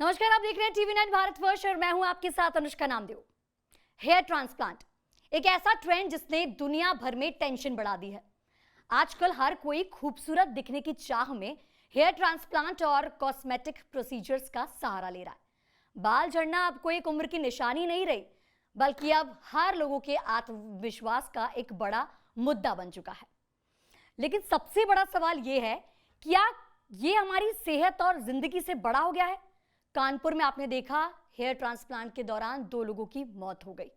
नमस्कार, आप देख रहे हैं टीवी 9 भारतवर्ष और मैं हूं आपके साथ अनुष्का नामदेव। हेयर ट्रांसप्लांट एक ऐसा ट्रेंड जिसने दुनिया भर में टेंशन बढ़ा दी है। आजकल हर कोई खूबसूरत दिखने की चाह में हेयर ट्रांसप्लांट और कॉस्मेटिक प्रोसीजर्स का सहारा ले रहा है। बाल झड़ना अब कोई एक उम्र की निशानी नहीं रही, बल्कि अब हर लोगों के आत्मविश्वास का एक बड़ा मुद्दा बन चुका है। लेकिन सबसे बड़ा सवाल यह है, क्या ये हमारी सेहत और जिंदगी से बड़ा हो गया है? कानपुर में आपने देखा, हेयर ट्रांसप्लांट के दौरान 2 लोगों की मौत हो गई।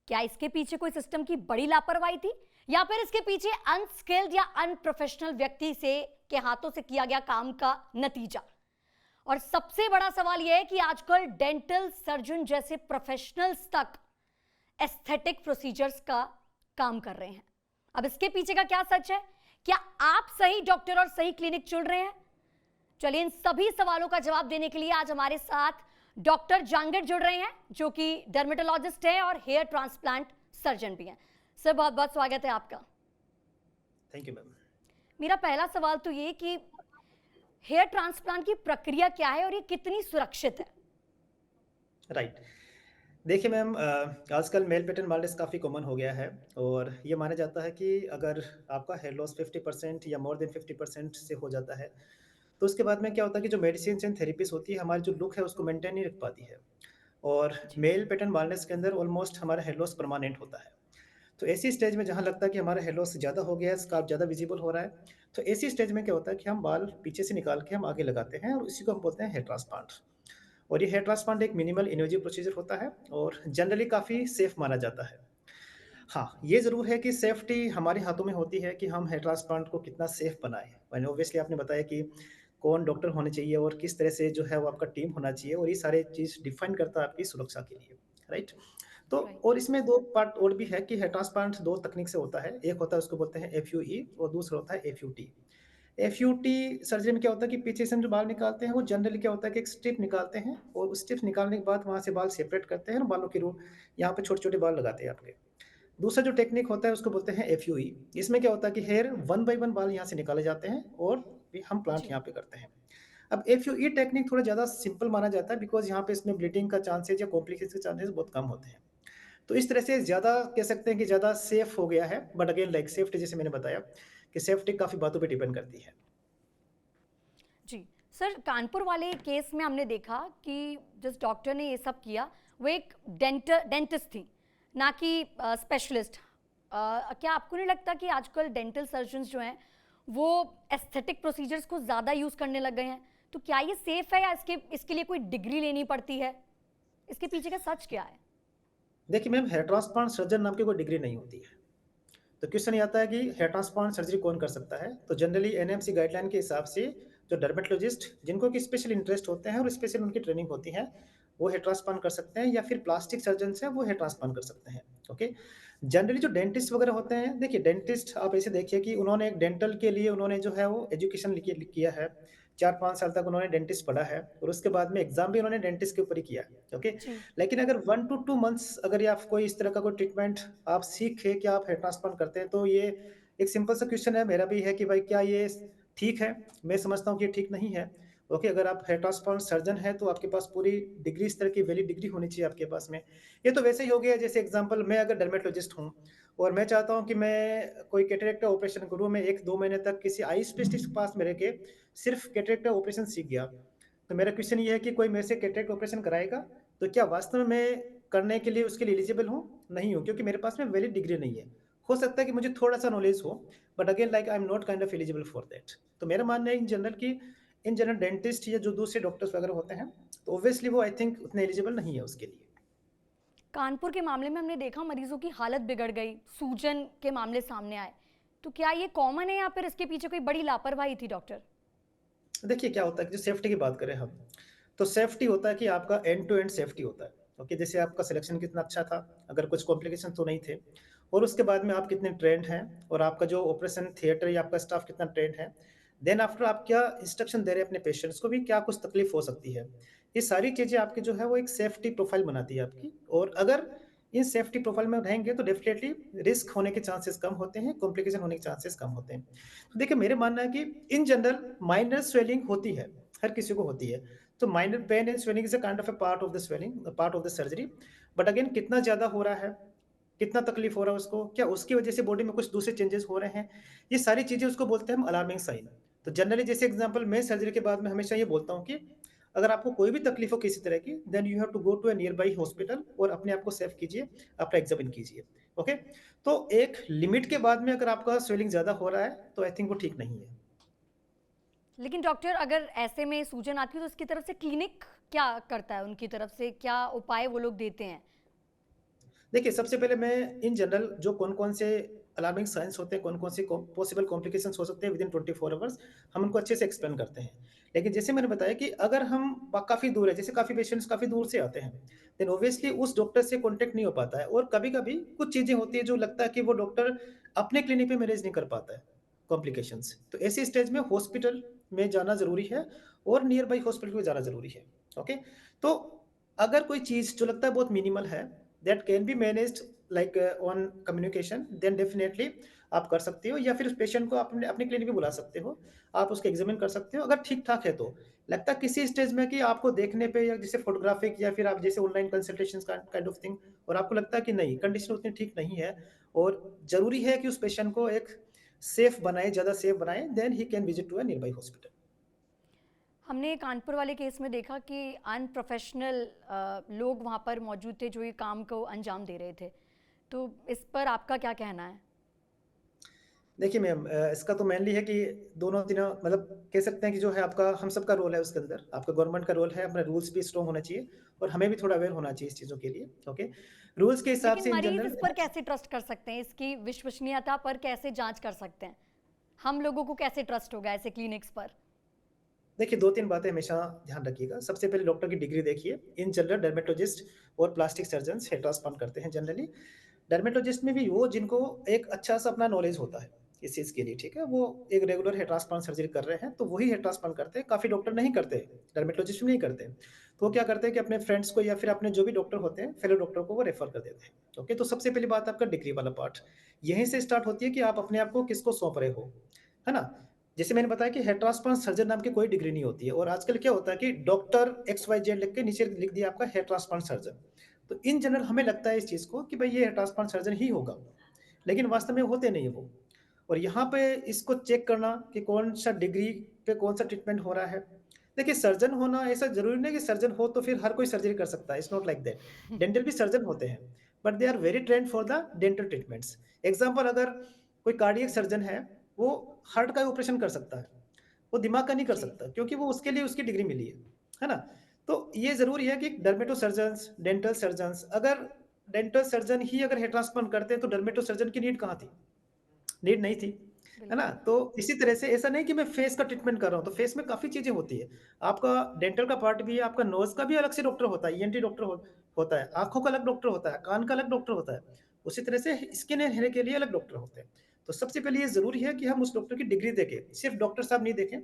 क्या इसके पीछे कोई सिस्टम की बड़ी लापरवाही थी, या फिर इसके पीछे अनस्किल्ड या अनप्रोफेशनल व्यक्ति के हाथों से किया गया काम का नतीजा? और सबसे बड़ा सवाल यह है कि आजकल डेंटल सर्जन जैसे प्रोफेशनल्स तक एस्थेटिक प्रोसीजर्स का काम कर रहे हैं। अब इसके पीछे का क्या सच है? क्या आप सही डॉक्टर और सही क्लिनिक चुन रहे हैं? चलिए, इन सभी सवालों का जवाब देने के लिए आज हमारे साथ डॉक्टर जांगड़ जुड़ रहे हैं, जो कि डर्मेटोलॉजिस्ट हैं और हेयर ट्रांसप्लांट सर्जन भी हैं। सर, बहुत बहुत स्वागत है आपका। Thank you ma'am. मेरा पहला सवाल तो ये कि हेयर ट्रांसप्लांट की प्रक्रिया क्या है और ये कितनी सुरक्षित है? राइट। देखिए मैम, आजकल मेल पैटर्न बाल्डनेस काफ़ी कॉमन हो गया है और ये माना जाता है कि अगर आपका हेयर लॉस 50% या मोर देन 50% से हो जाता है, तो उसके बाद में क्या होता है कि जो मेडिसिन्स एंड थेरेपीज़ होती है, हमारी जो लुक है उसको मेंटेन नहीं रख पाती है और जी। मेल पैटर्न बाल्डनेस के अंदर ऑलमोस्ट हमारा हेयर लॉस परमानेंट होता है। तो ऐसी स्टेज में जहाँ लगता है कि हमारा हेयर लॉस ज़्यादा हो गया है, स्कार्फ ज़्यादा विजिबल हो रहा है, तो ऐसी स्टेज में क्या होता है कि हम बाल पीछे से निकाल के हम आगे लगाते हैं और इसी को हम बोलते हैं हेयर ट्रांसप्लांट। और ये हेयर ट्रांसप्लांट एक मिनिमल इन्वेजिव प्रोसीजर होता है और जनरली काफ़ी सेफ माना जाता है। हाँ, ये ज़रूर है कि सेफ्टी हमारे हाथों में होती है कि हम हेयर ट्रांसप्लांट को कितना सेफ बनाएँ। एंड ऑब्वियसली आपने बताया कि कौन डॉक्टर होने चाहिए और किस तरह से जो है वो आपका टीम होना चाहिए और ये सारे चीज़ डिफाइन करता है आपकी सुरक्षा के लिए, राइट? तो राइट। और इसमें 2 पार्ट और भी है कि हेयर ट्रांसप्लांट 2 तकनीक से होता है। एक होता है उसको बोलते हैं एफयूई और दूसरा होता है एफयूटी। एफयूटी सर्जरी में क्या होता है कि पीछे से हम जो बाल निकालते हैं वो जनरली क्या होता है कि एक स्ट्रिप निकालते हैं और उस स्ट्रिप निकालने के बाद वहाँ से बाल सेपरेट करते हैं और बालों की रो यहाँ पे छोटे-छोटे बाल लगाते हैं आपके। दूसरा जो टेक्निक होता है उसको बोलते हैं एफयूई। इसमें क्या होता है कि हेयर वन बाय वन बाल यहाँ से निकाले जाते हैं और फिर हम प्लांट जी। यहाँ पे करते हैं। अब एफयूई टेक्निक थोड़ा ज़्यादा सिंपल माना जाता है बिकॉज़ यहाँ पे इसमें ब्लीडिंग का चांसेज़ या कॉम्प्लिकेशन के चांसेज़ बहुत कम होते हैं। तो इस तरह से ज़्यादा कह सकते हैं कि ज़्यादा सेफ हो गया है, बट अगेन लाइक सेफ्टी जैसे मैंने बताया कि सेफ्टी काफ़ी बातों पे डिपेंड करती है। जी। सर, कानपुर वाले केस में हमने देखा कि जिस डॉक्टर ने ये सब किया, वो एक डेंटिस्ट थी, ना कि स्पेशलिस्ट। क्या आपको नहीं लगता कि आजकल डेंटल सर्जन्स जो हैं वो एस्थेटिक प्रोसीजर्स को ज़्यादा यूज़ करने लग गए हैं? तो क्या ये सेफ है, या इसके लिए कोई डिग्री लेनी पड़ती है? इसके पीछे का सच क्या है? देखिए मैम, हेयर ट्रांसप्लांट सर्जन नाम की कोई डिग्री नहीं होती है। तो क्वेश्चन ये आता है कि हेयर ट्रांसप्लांट सर्जरी कौन कर सकता है? तो जनरली एनएमसी गाइडलाइन के हिसाब से जो डर्मेटोलॉजिस्ट जिनको कि स्पेशल इंटरेस्ट होते हैं और स्पेशल उनकी ट्रेनिंग होती है, वो हेयर ट्रांसप्लांट कर सकते हैं या फिर प्लास्टिक सर्जन्स हैं, वो हेयर ट्रांसप्लांट कर सकते हैं, ओके? जनरली जो डेंटिस्ट वगैरह होते हैं, देखिए डेंटिस्ट आप ऐसे देखिए कि उन्होंने एक डेंटल के लिए उन्होंने जो है वो एजुकेशन किया है। 4-5 साल तक उन्होंने डेंटिस्ट पढ़ा है और उसके बाद में एग्ज़ाम भी उन्होंने डेंटिस्ट के ऊपर ही किया है, ओके? जी। लेकिन अगर 1 टू 2 मंथ्स अगर ये आप कोई इस तरह का कोई ट्रीटमेंट आप सीखे कि आप हेयर ट्रांसप्लांट करते हैं, तो ये एक सिंपल सा क्वेश्चन है, मेरा भी है कि भाई क्या ये ठीक है? मैं समझता हूँ कि ये ठीक नहीं है। ओके, अगर आप हेयर ट्रांसप्लांट सर्जन हैं, तो आपके पास पूरी डिग्री इस तरह की वैलिड डिग्री होनी चाहिए आपके पास में। ये तो वैसे ही हो गया जैसे एग्ज़ाम्पल मैं अगर डर्मेटोलॉजिस्ट हूँ और मैं चाहता हूँ कि मैं कोई कैटरेक्ट ऑपरेशन करूँ, मैं 1-2 महीने तक किसी आई स्पेशलिस्ट के पास में रह के सिर्फ़ कैटरेक्ट ऑपरेशन सीख गया। तो मेरा क्वेश्चन ये है कि कोई मेरे से कैटरेक्ट ऑपरेशन कराएगा, तो क्या वास्तव में मैं करने के लिए उसके लिए एलिजिबल हूँ? नहीं हूँ, क्योंकि मेरे पास में वैलिड डिग्री नहीं है। हो सकता है कि मुझे थोड़ा-सा नॉलेज हो, but again like I am not kind of eligible for that. तो मेरा मानना है इन जनरल डेंटिस्ट या जो दूसरे डॉक्टर्स वगैरह होते हैं, तो ऑब्वियसली वो आई थिंक उतने एलिजिबल नहीं है उसके लिए। कानपुर के मामले में हमने देखा, मरीजों की हालत बिगड़ गई, सूजन के मामले सामने आए। तो क्या ये कॉमन है, या फिर इसके पीछे कोई बड़ी लापरवाही थी डॉक्टर? देखिए क्या होता है कि जो सेफ्टी की बात करें हम, तो सेफ्टी होता है कि आपका एंड टू एंड सेफ्टी होता है। ओके, जैसे आपका सिलेक्शन कितना अच्छा था, अगर कुछ कॉम्प्लिकेशन तो नहीं थे और उसके बाद में आप कितने ट्रेंड हैं और आपका जो ऑपरेशन थिएटर या आपका स्टाफ कितना ट्रेंड है। देन आफ्टर आप क्या इंस्ट्रक्शन दे रहे हैं अपने पेशेंट्स को भी, क्या कुछ तकलीफ हो सकती है। ये सारी चीज़ें आपकी जो है वो एक सेफ्टी प्रोफाइल बनाती है आपकी, और अगर इन सेफ्टी प्रोफाइल में रहेंगे तो डेफिनेटली रिस्क होने के चांसेस कम होते हैं, कॉम्प्लिकेशन होने के चांसेस कम होते हैं। तो देखिए मेरा मानना है कि इन जनरल माइनर स्वेलिंग होती है, हर किसी को होती है। तो minor pain and swelling is a kind of a part of the swelling, part of the surgery. But again कितना ज़्यादा हो रहा है, कितना तकलीफ हो रहा है उसको, क्या उसकी वजह से बॉडी में कुछ दूसरे चेंजेस हो रहे हैं, ये सारी चीज़ें उसको बोलते हैं हम अलार्मिंग साइन। तो जनरली जैसे एग्जांपल मैं सर्जरी के बाद में हमेशा ये बोलता हूँ कि अगर आपको कोई भी तकलीफ हो किसी तरह की, then you have to go to a nearby hospital और अपने आप को सेफ कीजिए, अपना एग्जामिन कीजिए। ओके, तो एक लिमिट के बाद में अगर आपका स्वेलिंग ज़्यादा हो रहा है तो आई थिंक वो ठीक नहीं है। लेकिन डॉक्टर अगर ऐसे में सूजन आती है तो उसकी तरफ से क्लिनिक क्या करता है, उनकी तरफ से क्या उपाय वो लोग देते हैं? देखिए, सबसे पहले मैं इन जनरल जो कौन-कौन से अलार्मिंग साइन्स होते हैं, कौन-कौन से पॉसिबल कॉम्प्लिकेशंस हो सकते हैं विदिन 24 आवर्स, हम उनको अच्छे से एक्सप्लेन करते हैं। लेकिन जैसे मैंने बताया कि अगर हम काफ़ी दूर है, जैसे काफ़ी पेशेंट्स काफ़ी दूर से आते हैं, देन ऑब्वियसली उस डॉक्टर से कॉन्टैक्ट नहीं हो पाता है और कभी-कभी कुछ चीज़ें होती हैं जो लगता है कि वो डॉक्टर अपने क्लिनिक पे मैनेज नहीं कर पाता है, कॉम्प्लिकेशंस। तो ऐसी स्टेज में हॉस्पिटल में जाना ज़रूरी है और नियर बाई हॉस्पिटल में जाना ज़रूरी है। ओके? तो अगर कोई चीज़ जो लगता है बहुत मिनिमल है, that can be managed like on communication, then definitely आप कर सकते हो या फिर उस पेशेंट को अपने अपने क्लिनिक में बुला सकते हो। आप उसको एग्जामिन कर सकते हो, अगर ठीक-ठाक है तो। लगता है किसी स्टेज में कि आपको देखने पे या जैसे फोटोग्राफिक या फिर आप जैसे online consultations kind of thing, और आपको लगता है कि नहीं, कंडीशन उतनी ठीक नहीं है और ज़रूरी है कि उस पेशेंट को एक सेफ बनाएँ, ज़्यादा सेफ बनाएँ, then he can visit to a nearby hospital. हमने कानपुर वाले केस में देखा कि अनप्रोफेशनल लोग वहाँ पर मौजूद थे जो ये काम को अंजाम दे रहे थे। तो इस पर आपका क्या कहना है? देखिए मैम, इसका तो मेनली है कि दोनों-तीनों मतलब कह सकते हैं कि जो है आपका हम सबका रोल है उसके अंदर। आपका गवर्नमेंट का रोल है, अपने रूल्स भी स्ट्रॉन्ग होना चाहिए और हमें भी थोड़ा अवेयर होना चाहिए इस चीज़ों के लिए, ओके। रूल्स के हिसाब लेकिन से इन मरीज जनरल इस पर कैसे ट्रस्ट कर सकते हैं? इसकी विश्वसनीयता पर कैसे जाँच कर सकते हैं? हम लोगों को कैसे ट्रस्ट होगा ऐसे क्लिनिक्स पर? देखिए 2-3 बातें हमेशा ध्यान रखिएगा। सबसे पहले डॉक्टर की डिग्री देखिए। इन जनरल डर्मेटोलॉजिस्ट और प्लास्टिक सर्जन्स हेयर ट्रांसप्लांट करते हैं जनरली। डर्मेटोलॉजिस्ट में भी वो जिनको एक अच्छा-सा अपना नॉलेज होता है इस चीज़ के लिए, ठीक है? वो एक रेगुलर हेयर ट्रांसप्लांट सर्जरी कर रहे हैं, तो वही हेयर ट्रांसप्लांट करते हैं। काफ़ी डॉक्टर नहीं करते, डर्मेटोलॉजिस्ट भी नहीं करते। तो वो क्या करते हैं कि अपने फ्रेंड्स को या फिर अपने जो भी डॉक्टर होते हैं, फेलो डॉक्टर को वो रेफर कर देते हैं। ओके, तो सबसे पहली बात आपका डिग्री वाला पार्ट। यहीं से स्टार्ट होती है कि आप अपने आप को किसको सौंप रहे हो, है ना? जैसे मैंने बताया कि हेयर ट्रांसप्लांट सर्जन नाम की कोई डिग्री नहीं होती है और आजकल क्या होता है कि डॉक्टर XYZ लिख के नीचे लिख दिया आपका हेयर ट्रांसप्लांट सर्जन। तो इन जनरल हमें लगता है इस चीज़ को कि भाई ये हेयर ट्रांसप्लांट सर्जन ही होगा, लेकिन वास्तव में होते नहीं है वो। और यहाँ पे इसको चेक करना कि कौन-सा डिग्री पे कौन-सा ट्रीटमेंट हो रहा है। देखिए सर्जन होना ऐसा ज़रूरी नहीं है कि सर्जन हो तो फिर हर कोई सर्जरी कर सकता है, it's not like that. Dental भी सर्जन होते हैं, but they are very trained for the dental treatments. Example अगर कोई कार्डियक सर्जन है, वो हार्ट का ऑपरेशन कर सकता है, वो दिमाग का नहीं कर जी। सकता क्योंकि वो उसके लिए उसकी डिग्री मिली है ना? तो ये ज़रूरी है कि डर्मेटो सर्जन्स, डेंटल सर्जन्स, अगर डेंटल सर्जन ही अगर हेयर ट्रांसप्लांट करते हैं तो डर्मेटो सर्जन की नीड कहाँ थी? नीड नहीं थी, है ना? बिल्कुल। तो इसी तरह से ऐसा नहीं कि मैं फेस का ट्रीटमेंट कर रहा हूँ, तो फेस में काफ़ी चीज़ें होती है। आपका डेंटल का पार्ट भी है, आपका नोज़ का भी अलग से डॉक्टर होता है, ENT डॉक्टर होता है, आँखों का अलग डॉक्टर होता है, कान का अलग डॉक्टर होता है। उसी तरह से स्किन एंड हेयर के लिए अलग डॉक्टर होते हैं। तो सबसे पहले ये ज़रूरी है कि हम उस डॉक्टर की डिग्री देखें, सिर्फ डॉक्टर साहब नहीं देखें,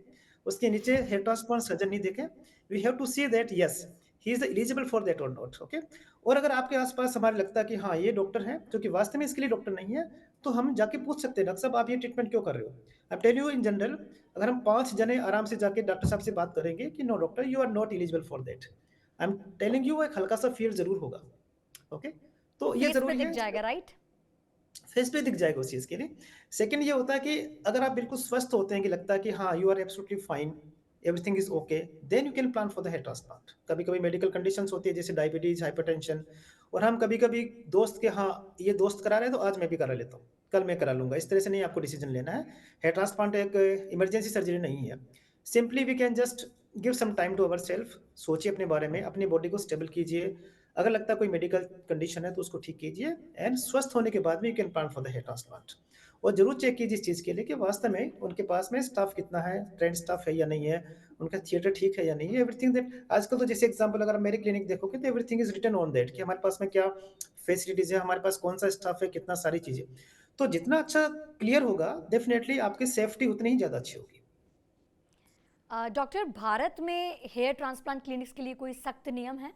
उसके नीचे हेयर ट्रांसप्लांट सर्जन नहीं देखें। We have to see that yes, he is eligible for that और नॉट, ओके? और अगर आपके आस-पास हमारे लगता है कि हाँ, ये डॉक्टर हैं, जो कि वास्तव में इसके लिए डॉक्टर नहीं है, तो हम जाके पूछ सकते हैं, डॉक्टर साहब आप ये ट्रीटमेंट क्यों कर रहे हो? आई am telling you in general, अगर हम 5 जने आराम से जाके डॉक्टर साहब से बात करेंगे कि no doctor you are not eligible for that. I am telling you एक हल्का-सा फ़ील ज़रूर होगा, ओके? वो तो ये फेस पे ज़रूरी दिख है, जाएगा, राइट? फेस पे दिख जाएगा उस चीज़ के लिए। सेकंड ये होता है कि अगर आप बिल्कुल स्वस्थ होते हैं कि लगता है कि हाँ, you are absolutely fine, everything is okay, then you can plan for the hair transplant. कभी-कभी मेडिकल कंडीशंस होती है जैसे डायबिटीज़, हाइपरटेंशन, और हम कभी-कभी दोस्त के हाँ, ये दोस्त करा रहे हैं तो आज मैं भी करा लेता हूँ, कल मैं करा लूँगा। इस तरह से नहीं आपको डिसीज़न लेना है। हेयर ट्रांसप्लांट एक इमरजेंसी सर्जरी नहीं है। Simply we can just give some time to ourself, सोचिए अपने बारे में, अपनी बॉडी को स्टेबल कीजिए। अगर लगता है कोई मेडिकल कंडीशन है तो उसको ठीक कीजिए एंड स्वस्थ होने के बाद में you can plan for the hair transplant. और ज़रूर चेक कीजिए इस चीज़ के लिए कि वास्तव में उनके पास में स्टाफ कितना है, ट्रेन्ड स्टाफ है या नहीं है, उनका थिएटर ठीक है या नहीं है, एवरीथिंग दैट। आजकल तो जैसे एग्ज़ाम्पल अगर आप मेरी क्लिनिक देखोगे तो everything is written on that कि हमारे पास में क्या फैसिलिटीज़ है, हमारे पास कौन-सा स्टाफ है, कितना सारी चीज़ें। तो जितना अच्छा क्लियर होगा, डेफ़िनिटली आपकी सेफ्टी उतनी ही ज़्यादा अच्छी होगी। डॉक्टर, भारत में हेयर ट्रांसप्लांट क्लिनिक्स के लिए कोई सख्त नियम है?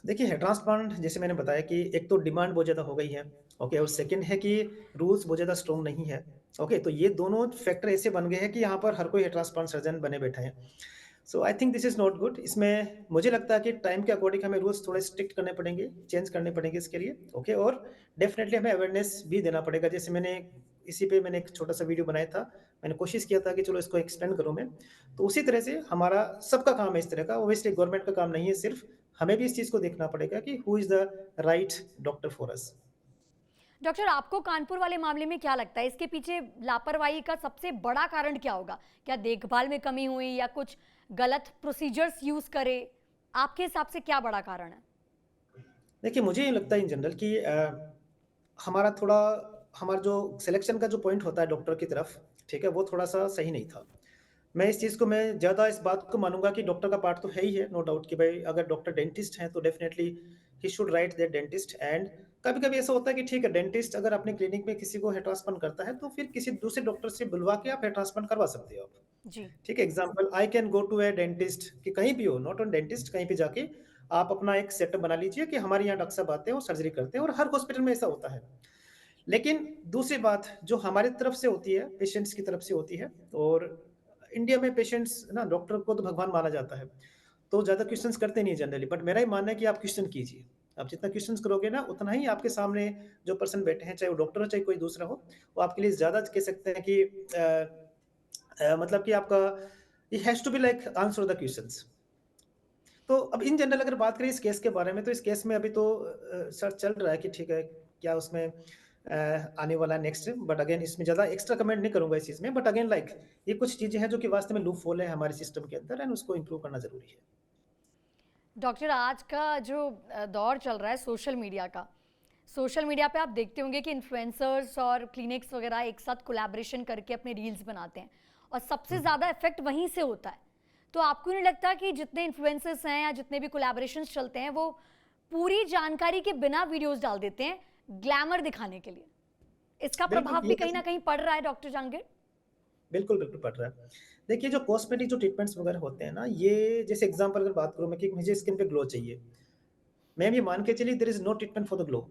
देखिए, हेयर ट्रांसप्लांट जैसे मैंने बताया कि एक तो डिमांड बहुत ज़्यादा हो गई है, ओके? और सेकंड है कि रूल्स बहुत ज़्यादा स्ट्रॉन्ग नहीं है, ओके? तो ये दोनों फैक्टर ऐसे बन गए हैं कि यहाँ पर हर कोई हेयर ट्रांसप्लांट सर्जन बने बैठे हैं। So I think this is not good. इसमें मुझे लगता है कि टाइम के अकॉर्डिंग हमें रूल्स थोड़े स्ट्रिक्ट करने पड़ेंगे, चेंज करने पड़ेंगे इसके लिए, ओके? और डेफ़िनेटली हमें अवेयरनेस भी देना पड़ेगा। जैसे इसी पे मैंने एक छोटा-सा वीडियो बनाया था। मैंने कोशिश किया था कि चलो इसको एक्सप्लेन करूँ मैं। तो उसी तरह से हमारा सबका काम है इस तरह का, ऑब्वियसली गवर्नमेंट का काम नहीं है सिर्फ़, हमें भी इस चीज़ को देखना पड़ेगा कि who is the right doctor for us. Doctor, आपको कानपुर वाले मामले में क्या लगता है, इसके पीछे लापरवाही का सबसे बड़ा कारण क्या होगा? क्या देखभाल में कमी हुई या कुछ गलत प्रोसीजर्स यूज़ करे? आपके हिसाब से क्या बड़ा कारण है? देखिए, मुझे ये लगता है इन जनरल कि हमारा थोड़ा हमारा जो सिलेक्शन का जो पॉइंट होता है डॉक्टर की तरफ, ठीक है? वो थोड़ा-सा सही नहीं था। मैं ज़्यादा इस बात को मानूँगा कि डॉक्टर का पार्ट तो है ही है, नो डाउट कि भाई अगर डॉक्टर डेंटिस्ट हैं, तो definitely he should write that dentist. And कभी-कभी ऐसा होता है कि ठीक है, डेंटिस्ट अगर अपने क्लिनिक में किसी को हेयर ट्रांसप्लांट करता है, तो फिर किसी दूसरे डॉक्टर से बुलवा के आप हेयर ट्रांसप्लांट करवा सकते हो आप। जी। ठीक है, example I can go to a dentist कि कहीं भी हो, नॉट ओन डेंटिस्ट, कहीं पे जाके आप अपना एक सेटअप बना लीजिए कि हमारे यहाँ डॉक्टर साहब आते हैं और सर्जरी करते हैं और हर हॉस्पिटल में ऐसा होता है। लेकिन दूसरी बात जो हमारी तरफ से होती है, पेशेंट्स की तरफ से होती है और इंडिया में पेशेंट्स ना डॉक्टर को तो भगवान माना जाता है, तो ज़्यादा क्वेश्चन्स करते नहीं है जनरली, बट मेरा ये मानना है कि आप क्वेश्चन कीजिए। आप जितना क्वेश्चन्स करोगे ना, उतना ही आपके सामने जो पर्सन बैठे हैं, चाहे वो डॉक्टर हो, चाहे कोई दूसरा हो, वो आपके लिए ज़्यादा कह सकते हैं कि मतलब कि आपका it has to be like answer the questions. तो अब इन जनरल अगर बात करें इस केस के बारे में, तो इस केस में अभी तो सर्च चल रहा है कि ठीक है, क्या उसमें आने वाला है नेक्स्ट, बट अगेन इसमें ज़्यादा एक्स्ट्रा कमेंट नहीं करूँगा इस चीज़ में, बट अगेन लाइक ये कुछ चीज़ें हैं जो कि वास्तव में लूप होल है हमारे सिस्टम के अंदर एंड उसको इम्प्रूव करना ज़रूरी है। डॉक्टर, आज का जो दौर चल रहा है सोशल मीडिया का, सोशल मीडिया पे आप देखते होंगे कि इन्फ्लुएंसर्स और क्लिनिक्स वगैरह एक साथ कोलैबोरेशन करके अपने रील्स बनाते हैं और सबसे हुँ। ज़्यादा इफेक्ट वहीं से होता है। तो आपको नहीं लगता कि जितने इन्फ्लुएंसर्स हैं या जितने भी कोलैबोरेशंस चलते हैं वो पूरी जानकारी के बिना वीडियोस डाल देते हैं ग्लैमर दिखाने के लिए? इसका बिल्कुल, प्रभाव भी कहीं ना कहीं पड़ रहा है डॉक्टर जहांगीर? बिल्कुल, बिल्कुल पड़ रहा है। देखिए जो कॉस्मेटिक जो ट्रीटमेंट्स वगैरह होते हैं ना, ये जैसे एग्ज़ाम्पल अगर बात करूँ मैं कि मुझे स्किन पे ग्लो चाहिए। मैम ये मान के चलिए there is no treatment for the glow.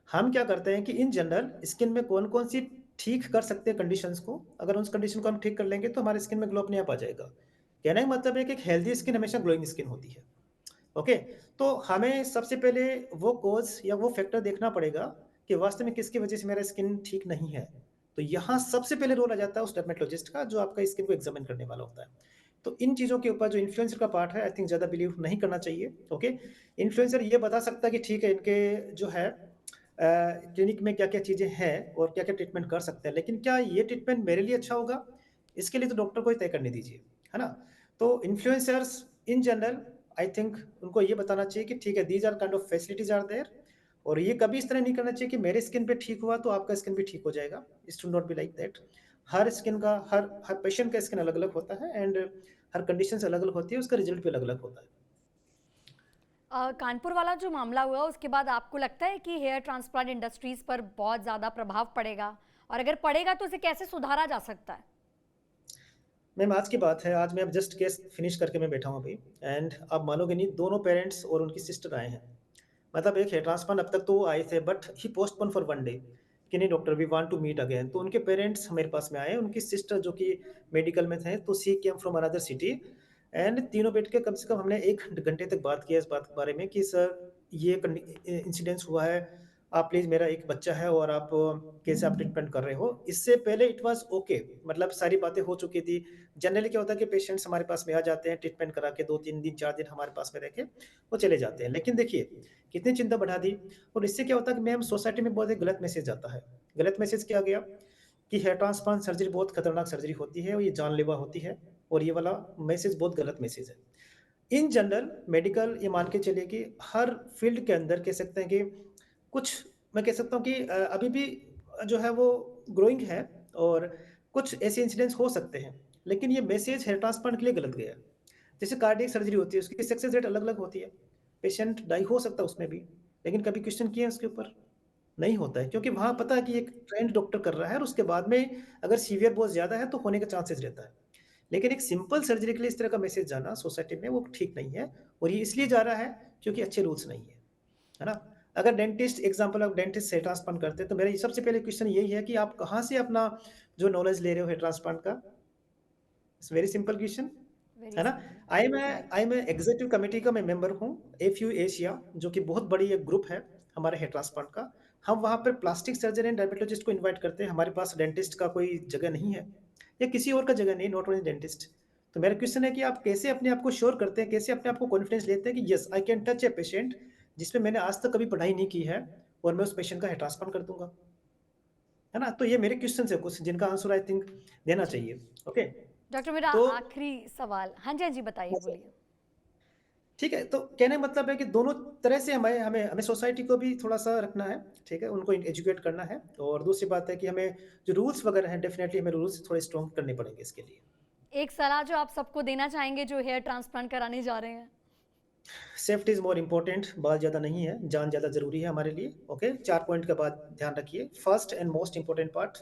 हम क्या करते हैं कि इन जनरल स्किन में कौन-कौन सी ठीक कर सकते हैं कंडीशंस को, अगर उस कंडीशन को हम ठीक कर लेंगे तो हमारे स्किन में ग्लो अपने आप आ जाएगा। कहने का मतलब है कि एक हेल्दी स्किन हमेशा ग्लोइंग स्किन होती है। ओके? तो हमें सबसे पहले वो कॉज़ या वो फैक्टर देखना पड़ेगा कि वास्तव में किसकी वजह से मेरा स्किन ठीक नहीं है। तो यहाँ सबसे पहले रोल आ जाता है उस डर्मेटोलॉजिस्ट का जो आपका स्किन को एग्ज़ामिन करने वाला होता है। तो इन चीज़ों के ऊपर जो इन्फ्लुएंसर का पार्ट है आई थिंक ज़्यादा बिलीव नहीं करना चाहिए। ओके? इन्फ्लुएंसर ये बता सकता है कि ठीक है इनके जो है क्लिनिक में क्या-क्या चीज़ें हैं और क्या-क्या ट्रीटमेंट कर सकते हैं। लेकिन क्या ये ट्रीटमेंट मेरे लिए अच्छा होगा? इसके लिए तो डॉक्टर को ही तय करने दीजिए, है ना? तो influencers in general I think उनको ये बताना चाहिए कि ठीक है these are kind of facilities are there और ये कभी इस तरह नहीं करना चाहिए कि मेरे स्किन पे ठीक हुआ तो आपका स्किन भी ठीक हो जाएगा। It should not be like that. Her skin का हर हर पेशेंट का स्किन अलग-अलग होता है एंड हर कंडीशंस अलग-अलग होती है, उसका रिज़ल्ट भी अलग-अलग होता है। कानपुर वाला जो मामला हुआ उसके बाद आपको लगता है कि हेयर ट्रांसप्लांट इंडस्ट्रीज पर बहुत ज़्यादा प्रभाव पड़ेगा और अगर पड़ेगा तो उसे कैसे सुधारा जा सकता है? मैम आज की बात है, आज मैं अब जस्ट केस फिनिश करके मैं बैठा हूँ अभी एंड आप मानोगे नहीं दोनों पेरेंट्स और उनकी सिस्टर आए हैं। मतलब एक हेयर ट्रांसप्लांट अब तक तो वो आए थे but he postpone for 1 day कि नहीं doctor we want to meet again. तो उनके पेरेंट्स मेरे पास में आए, उनकी सिस्टर जो कि मेडिकल में थे तो she came from another city and तीनों बैठ के कम से कम हमने 1 घंटे तक बात किया इस बात के बारे में कि सर ये इंसिडेंस हुआ है, आप प्लीज़ मेरा एक बच्चा है और आप कैसे आप ट्रीटमेंट कर रहे हो? इससे पहले इट वाज़ ओके मतलब सारी बातें हो चुकी थी। जनरली क्या होता है कि पेशेंट्स हमारे पास में आ जाते हैं, ट्रीटमेंट करा के 2-3 दिन, 4 दिन हमारे पास में रह के वो चले जाते हैं। लेकिन देखिए, कितनी चिंता बढ़ा दी और इससे क्या होता है कि मैम सोसाइटी में बहुत एक गलत मैसेज आता है। गलत मैसेज क्या गया कि हेयर ट्रांसप्लांट सर्जरी बहुत खतरनाक सर्जरी होती है और ये जानलेवा होती है और ये वाला मैसेज बहुत गलत मैसेज है। इन जनरल मेडिकल ये मान के चलिए कि हर फील्ड के अंदर कह सकते हैं कि कुछ मैं कह सकता हूँ कि अभी भी जो है वो ग्रोइंग है और कुछ ऐसे इंसिडेंट्स हो सकते हैं। लेकिन ये मैसेज हेयर ट्रांसप्लांट के लिए गलत गया। जैसे कार्डियक सर्जरी होती है, उसकी सक्सेस रेट अलग-अलग होती है। पेशेंट डाई हो सकता है उसमें भी, लेकिन कभी क्वेश्चन किए हैं उसके ऊपर? नहीं होता है क्योंकि वहाँ पता है कि एक ट्रेन्ड डॉक्टर कर रहा है और उसके बाद में अगर सीवियर बहुत ज़्यादा है तो होने का चांसेस रहता है। लेकिन एक सिंपल सर्जरी के लिए इस तरह का मैसेज जाना सोसाइटी में वो ठीक नहीं है और ये इसलिए जा रहा है क्योंकि अच्छे रूल्स नहीं है। है ना? अगर डेंटिस्ट एग्ज़ाम्पल आप डेंटिस्ट से ट्रांसप्लांट करते हैं, तो मेरा ये सबसे पहले क्वेश्चन यही है कि आप कहाँ से अपना जो नॉलेज ले रहे हो हेयर ट्रांसप्लांट का? It's very simple question. Very है ना? Simple. Right. I am executive committee का मैं मेंबर हूँ, एफयू एशिया, जो कि बहुत बड़ी एक ग्रुप है हमारे हेयर ट्रांसप्लांट का। हम वहाँ पर प्लास्टिक सर्जन एंड डर्मेटोलॉजिस्ट को इनवाइट करते हैं। हमारे पास डेंटिस्ट का कोई जगह नहीं है या किसी और का जगह नहीं, नॉट ओनली डेंटिस्ट। तो मेरा क्वेश्चन है कि आप कैसे अपने आप को श्योर करते हैं, कैसे अपने आप को कॉन्फिडेंस लेते हैं कि yes I can touch a patient जिसमें मैंने आज तक कभी पढ़ाई नहीं की है और मैं उस पेशेंट का हेयर ट्रांसप्लांट कर दूँगा, है ना? तो ये मेरे क्वेश्चन्स है कुछ जिनका आंसर आई थिंक देना जी। चाहिए। ओके, डॉक्टर मेरा तो आखिरी सवाल, हाँ जी, हाँ जी, बताइए, अच्छा, बोलिए। ठीक है, तो कहने का मतलब है कि दोनों तरह से हमें हमें हमें सोसाइटी को भी थोड़ा-सा रखना है, ठीक है? उनको एजुकेट करना है और दूसरी बात है कि हमें जो रूल्स वगैरह हैं, डेफ़िनेटली हमें रूल्स थोड़े स्ट्रॉन्ग करने पड़ेंगे इसके लिए। एक सलाह जो आप सबको देना चाहेंगे जो हेयर ट्रांसप्लांट कराने जा रहे हैं? सेफ्टी इज़ मोर इम्पोर्टेंट, बात ज़्यादा नहीं है, जान ज़्यादा ज़रूरी है हमारे लिए, ओके? 4 पॉइंट का बात ध्यान रखिए। First and most important part,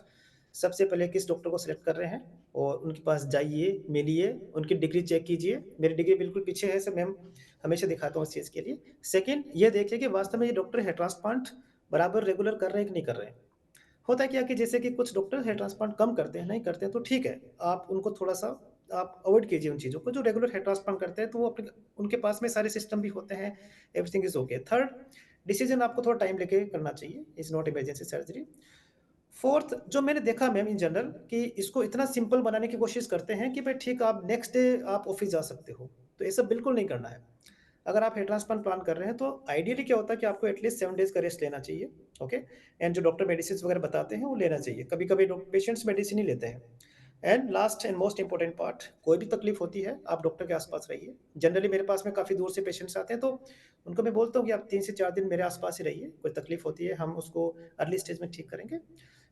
सबसे पहले किस डॉक्टर को सिलेक्ट कर रहे हैं और उनके पास जाइए, मिलिए, उनकी डिग्री चेक कीजिए। मेरी डिग्री बिल्कुल पीछे है, सब मैं हमेशा दिखाता हूँ इस चीज़ के लिए। सेकंड, ये देखिए कि वास्तव में ये डॉक्टर हेयर ट्रांसप्लांट बराबर रेगुलर कर रहे हैं कि नहीं कर रहे हैं। होता है क्या कि जैसे कि कुछ डॉक्टर हेयर ट्रांसप्लांट कम करते हैं, नहीं करते हैं, तो ठीक है, आप उनको थोड़ा-सा आप अवॉइड कीजिए उन चीज़ों को। जो रेगुलर हेयर ट्रांसप्लांट करते हैं, तो वो अपने उनके पास में सारे सिस्टम भी होते हैं, everything is okay. Third, decision आपको थोड़ा टाइम लेके करना चाहिए, is not emergency surgery. Fourth, जो मैंने देखा मैम इन जनरल कि इसको इतना सिंपल बनाने की कोशिश करते हैं कि भाई ठीक आप नेक्स्ट डे आप ऑफ़िस जा सकते हो, तो ये सब बिल्कुल नहीं करना है। अगर आप हेयर ट्रांसप्लांट प्लान कर रहे हैं, तो आइडियली क्या होता है कि आपको एटलीस्ट 7 डेज़ का रेस्ट लेना चाहिए, ओके? एंड जो डॉक्टर मेडिसिन्स वगैरह बताते हैं, वो लेना चाहिए। कभी-कभी डॉक पेशेंट्स मेडिसिन ही लेते हैं। And last and most important part, कोई भी तकलीफ होती है, आप डॉक्टर के आस-पास रहिए। जनरली मेरे पास में काफ़ी दूर से पेशेंट्स आते हैं, तो उनको मैं बोलता हूँ कि आप 3 से 4 दिन मेरे आस-पास ही रहिए। कोई तकलीफ होती है, हम उसको अर्ली स्टेज में ठीक करेंगे।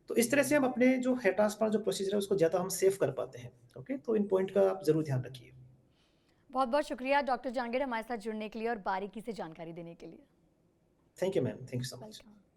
तो इस तरह से हम अपने जो हेयर ट्रांसप्लांट जो प्रोसीजर है, उसको ज़्यादा हम सेव कर पाते हैं, ओके? तो इन पॉइंट का आप ज़रूर ध्यान रखिए। बहुत-बहुत शुक्रिया डॉक्टर जहांगीर हमारे साथ जुड़ने के लिए और बारीकी से जानकारी देने के लिए। Thank you ma'am, thank you so much. Welcome.